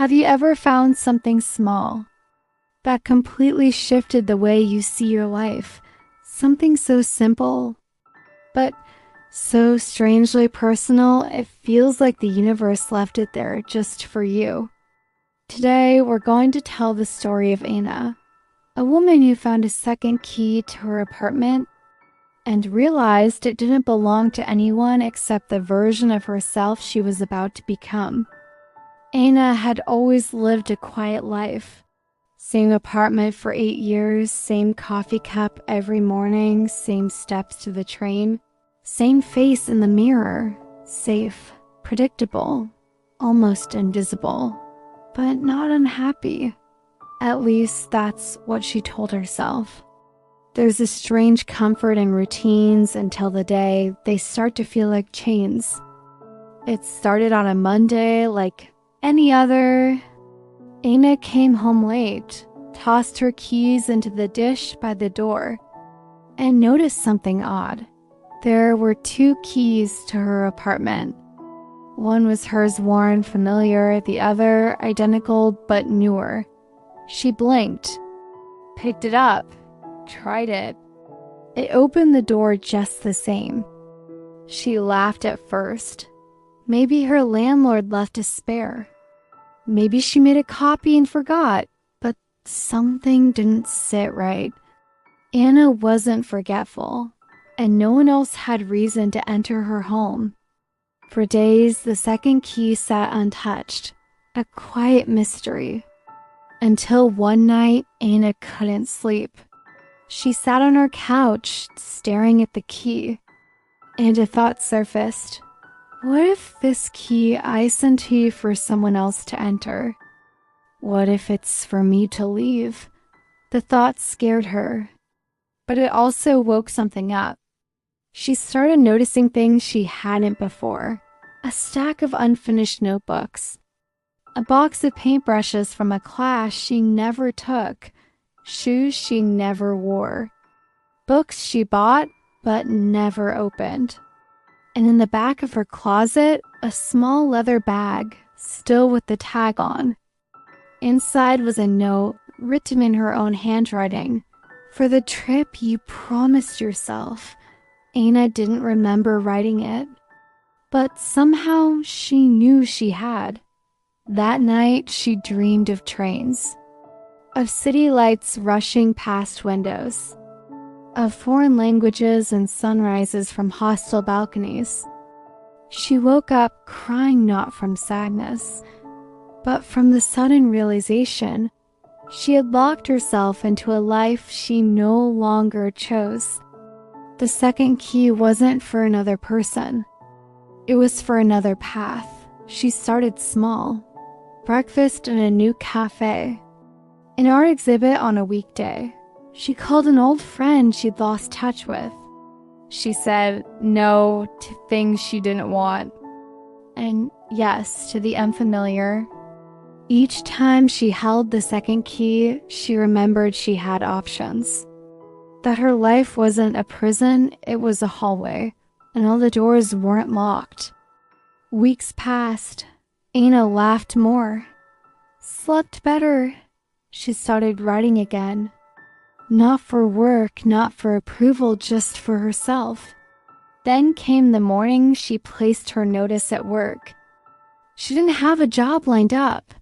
Have you ever found something small that completely shifted the way you see your life? Something so simple, but so strangely personal, it feels like the universe left it there just for you. Today, we're going to tell the story of Anna, a woman who found a second key to her apartment and realized it didn't belong to anyone except the version of herself she was about to become. Anna had always lived a quiet life. Same apartment for 8 years, same coffee cup every morning, same steps to the train, same face in the mirror, safe, predictable, almost invisible, but not unhappy. At least that's what she told herself. There's a strange comfort in routines until the day they start to feel like chains. It started on a Monday like any other. Anna came home late, tossed her keys into the dish by the door, and noticed something odd. There were 2 keys to her apartment. One was hers, worn, familiar, the other identical but newer. She blinked, picked it up, tried it. It opened the door just the same. She laughed at first. Maybe her landlord left a spare. Maybe she made a copy and forgot, but something didn't sit right. Anna wasn't forgetful, and no one else had reason to enter her home. For days, the second key sat untouched, a quiet mystery. Until one night, Anna couldn't sleep. She sat on her couch, staring at the key, and a thought surfaced. What if this key I sent here for someone else to enter? What if it's for me to leave? The thought scared her, but it also woke something up. She started noticing things she hadn't before. A stack of unfinished notebooks, a box of paintbrushes from a class she never took, shoes she never wore, books she bought but never opened. And in the back of her closet, a small leather bag, still with the tag on. Inside was a note written in her own handwriting. For the trip you promised yourself. Anna didn't remember writing it, but somehow she knew she had. That night, she dreamed of trains, of city lights rushing past windows, of foreign languages and sunrises from hostel balconies. She woke up crying not from sadness, but from the sudden realization she had locked herself into a life she no longer chose. The second key wasn't for another person. It was for another path. She started small. Breakfast in a new cafe. An art exhibit on a weekday. She called an old friend she'd lost touch with. She said no to things she didn't want, and yes to the unfamiliar. Each time she held the second key, she remembered she had options. That her life wasn't a prison, it was a hallway, and all the doors weren't locked. Weeks passed. Anna laughed more, slept better. She started writing again. Not for work, not for approval, just for herself. Then came the morning she placed her notice at work. She didn't have a job lined up.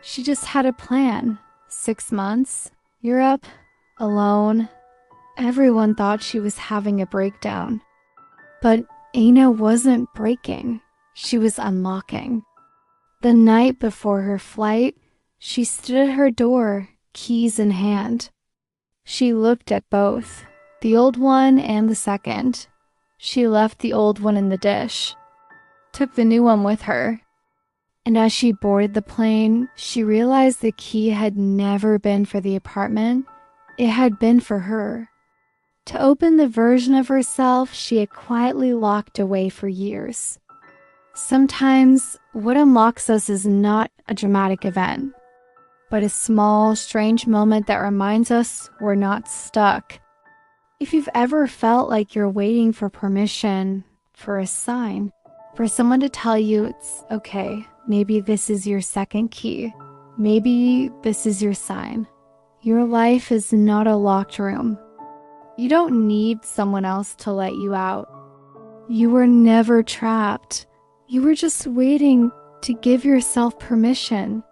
She just had a plan. 6 months, Europe, alone. Everyone thought she was having a breakdown. But Anna wasn't breaking. She was unlocking. The night before her flight, she stood at her door, keys in hand. She looked at both, the old one and the second. She left the old one in the dish, took the new one with her. And as she boarded the plane, she realized the key had never been for the apartment. It had been for her. To open the version of herself she had quietly locked away for years. Sometimes what unlocks us is not a dramatic event, but a small, strange moment that reminds us we're not stuck. If you've ever felt like you're waiting for permission, for a sign, For someone to tell you it's okay, maybe this is your second key. Maybe this is your sign. Your life is not a locked room. You don't need someone else to let you out. You were never trapped. You were just waiting to give yourself permission.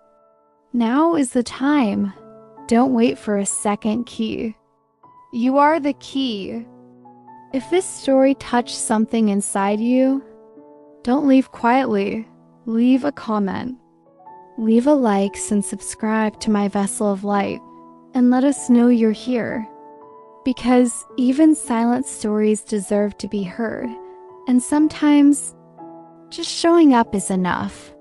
Now is the time. Don't wait for a second key. You are the key. If this story touched something inside you, don't leave quietly. Leave a comment. Leave a like and subscribe to my Vessel of Light and let us know you're here. Because even silent stories deserve to be heard, and sometimes just showing up is enough.